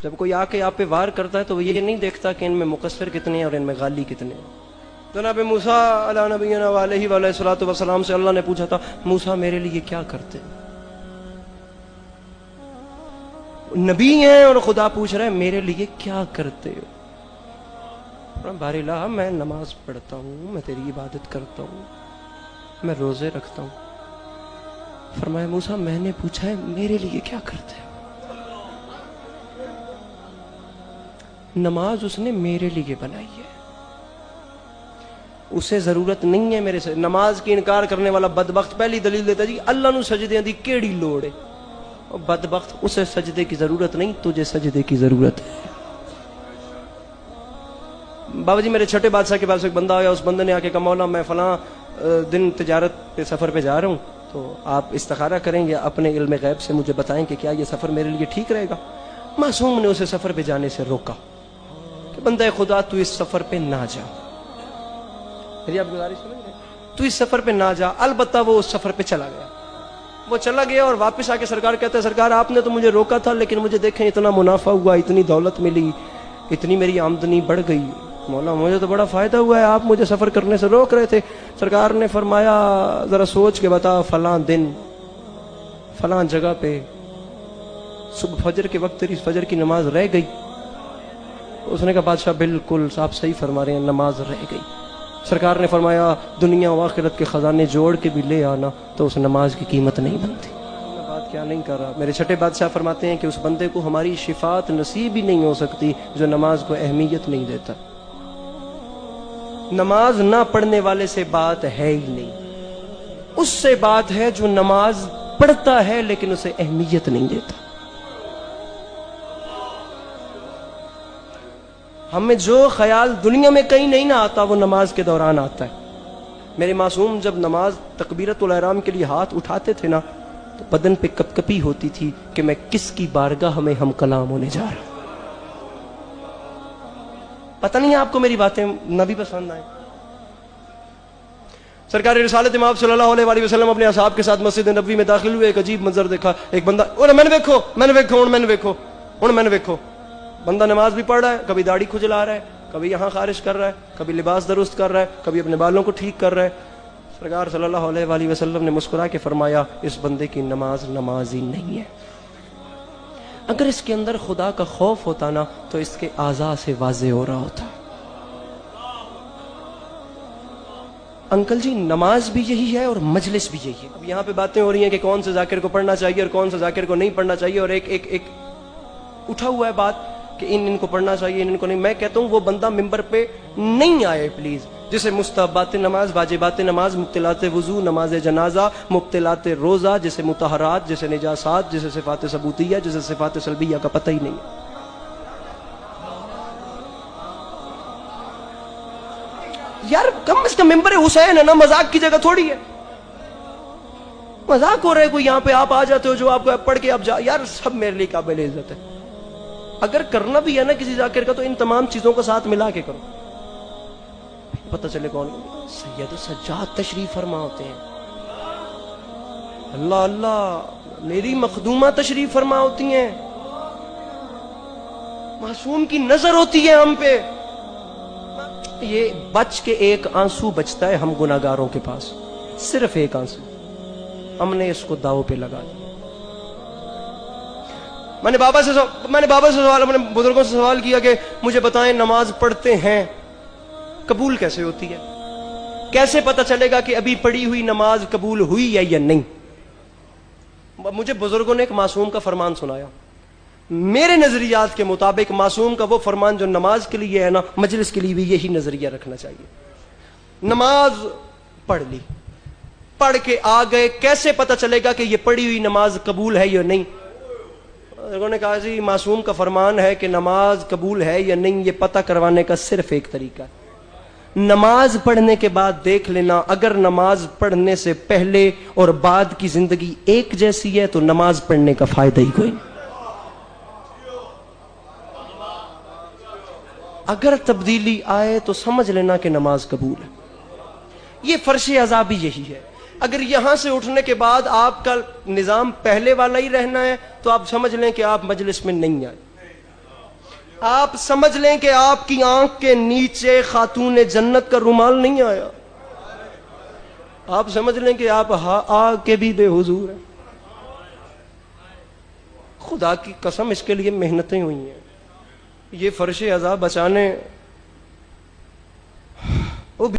جب کوئی آ کے آپ پہ وار کرتا ہے تو وہ یہ نہیں دیکھتا کہ ان میں مقصر کتنے ہیں اور ان میں غالی کتنے ہیں. جناب موسیٰ علیہ نبینا علیہ وآلہ الصلوۃ والسلام سے اللہ نے پوچھا تھا موسیٰ میرے لیے کیا کرتے؟ نبی ہیں اور خدا پوچھ رہا ہے میرے لیے کیا کرتے ہو؟ باری اللہ میں نماز پڑھتا ہوں، میں تیری عبادت کرتا ہوں، میں روزے رکھتا ہوں. فرمایا موسیٰ میں نے پوچھا ہے میرے لیے کیا کرتے ہو؟ نماز اس نے میرے لیے بنائی ہے، اسے ضرورت نہیں ہے میرے سے. نماز کی انکار کرنے والا بدبخت پہلی دلیل دیتا جی اللہ نو سجدے دی کیڑی لوڑ ہے. اور بدبخت اسے سجدے کی ضرورت نہیں، تجھے سجدے کی ضرورت ہے. بابا جی میرے چھٹے بادشاہ کے پاس ایک بندہ آیا، اس بندے نے آ کے کہا مولا میں فلاں دن تجارت پہ سفر پہ جا رہا ہوں، تو آپ استخارہ کریں یا اپنے علم غیب سے مجھے بتائیں کہ کیا یہ سفر میرے لیے ٹھیک رہے گا. معصوم نے اسے سفر پہ جانے سے روکا کہ بندہ خدا تو اس سفر پہ نہ جا. میری آپ گزارش سمجھ رہے ہیں؟ تو اس سفر پہ نہ جا. البتہ وہ اس سفر پہ چلا گیا. وہ چلا گیا اور واپس آ کے سرکار کہتا ہے سرکار آپ نے تو مجھے روکا تھا لیکن مجھے دیکھیں اتنا منافع ہوا، اتنی دولت ملی، اتنی میری آمدنی بڑھ گئی. مولا مجھے تو بڑا فائدہ ہوا ہے، آپ مجھے سفر کرنے سے روک رہے تھے. سرکار نے فرمایا ذرا سوچ کے بتا فلاں دن فلاں جگہ پہ صبح فجر کے وقت تیری فجر کی نماز رہ گئی؟ اس نے کہا بادشاہ بالکل آپ صحیح فرما رہے ہیں، نماز رہ گئی. سرکار نے فرمایا دنیا و آخرت کے خزانے جوڑ کے بھی لے آنا تو اس نماز کی قیمت نہیں بنتی. میں بات کیا نہیں کر رہا. میرے چھٹے بادشاہ فرماتے ہیں کہ اس بندے کو ہماری شفاعت نصیب ہی نہیں ہو سکتی جو نماز کو اہمیت نہیں دیتا. نماز نہ پڑھنے والے سے بات ہے ہی نہیں، اس سے بات ہے جو نماز پڑھتا ہے لیکن اسے اہمیت نہیں دیتا. ہمیں جو خیال دنیا میں کہیں نہیں نہ آتا وہ نماز کے دوران آتا ہے. میرے معصوم جب نماز تکبیرت الاحرام کے لیے ہاتھ اٹھاتے تھے نا تو بدن پہ کپ کپی ہوتی تھی کہ میں کس کی بارگاہ میں ہم کلام ہونے جا رہا ہوں. پتہ نہیں آپ کو میری باتیں نہ بھی پسند آئیں. سرکار رسالت مآب صلی اللہ علیہ وسلم اپنے اصحاب کے ساتھ مسجد نبوی میں داخل ہوئے. ایک عجیب منظر دیکھا. ایک بندہ میں نے دیکھو بندہ نماز بھی پڑھ رہا ہے، کبھی داڑھی کھجلا رہا ہے، کبھی یہاں خارش کر رہا ہے، کبھی لباس درست کر رہا ہے، کبھی اپنے بالوں کو ٹھیک کر رہا ہے. سرکار صلی اللہ علیہ وسلم نے مسکرا کے فرمایا اس بندے کی نماز نماز ہی نہیں ہے. اگر اس کے اندر خدا کا خوف ہوتا نا تو اس کے اعضاء سے واضح ہو رہا ہوتا. انکل جی نماز بھی یہی ہے اور مجلس بھی یہی ہے. اب یہاں پہ باتیں ہو رہی ہیں کہ کون سے ذاکر کو پڑھنا چاہیے اور کون سے ذاکر کو نہیں پڑھنا چاہیے، اور ایک اٹھا ہوا ہے بات کہ ان کو پڑھنا چاہیے ان کو نہیں. میں کہتا ہوں وہ بندہ ممبر پہ نہیں آئے پلیز جسے مستحبات نماز، واجبات نماز، مبطلات وضو، نماز جنازہ، مبطلات روزہ، جسے مطہرات، جسے نجاسات، جسے صفات ثبوتیہ، جسے صفات سلبیہ کا پتہ ہی نہیں ہے. یار کم از کم ممبر حسین ہے نا، مذاق کی جگہ تھوڑی ہے. مذاق ہو رہا ہے کوئی یہاں پہ آپ آ جاتے ہو جو آپ کو پڑھ کے آپ جا. یار سب میرے لیے قابل عزت ہے. اگر کرنا بھی ہے نا کسی ذاکر کا تو ان تمام چیزوں کو ساتھ ملا کے کرو، پتہ چلے کون. سید سجاد تشریف فرما ہوتے ہیں. اللہ اللہ میری مخدومہ تشریف فرما ہوتی ہیں. معصوم کی نظر ہوتی ہے ہم پہ. یہ بچ کے ایک آنسو بچتا ہے ہم گناہگاروں کے پاس، صرف ایک آنسو. ہم نے اس کو داؤ پہ لگا دیا. میں نے بابا سے سوال، اپنے بزرگوں سے سوال کیا کہ مجھے بتائیں نماز پڑھتے ہیں قبول کیسے ہوتی ہے؟ کیسے پتہ چلے گا کہ ابھی پڑھی ہوئی نماز قبول ہوئی ہے یا نہیں؟ مجھے بزرگوں نے ایک معصوم کا فرمان سنایا. میرے نظریات کے مطابق معصوم کا وہ فرمان جو نماز کے لیے ہے نا، مجلس کے لیے بھی یہی نظریہ رکھنا چاہیے. نماز پڑھ لی، پڑھ کے آ گئے، کیسے پتہ چلے گا کہ یہ پڑھی ہوئی نماز قبول ہے یا نہیں؟ انہوں نے کہا جی معصوم کا فرمان ہے کہ نماز قبول ہے یا نہیں یہ پتہ کروانے کا صرف ایک طریقہ ہے. نماز پڑھنے کے بعد دیکھ لینا اگر نماز پڑھنے سے پہلے اور بعد کی زندگی ایک جیسی ہے تو نماز پڑھنے کا فائدہ ہی کوئی نہیں. اگر تبدیلی آئے تو سمجھ لینا کہ نماز قبول ہے. یہ فرش عذاب بھی یہی ہے. اگر یہاں سے اٹھنے کے بعد آپ کا نظام پہلے والا ہی رہنا ہے تو آپ سمجھ لیں کہ آپ مجلس میں نہیں آئے. آپ سمجھ لیں کہ آپ کی آنکھ کے نیچے خاتون جنت کا رومال نہیں آیا. آپ سمجھ لیں کہ آپ آ کے بھی بے حضور ہیں. خدا کی قسم اس کے لیے محنتیں ہوئی ہیں. یہ فرش عذاب بچانے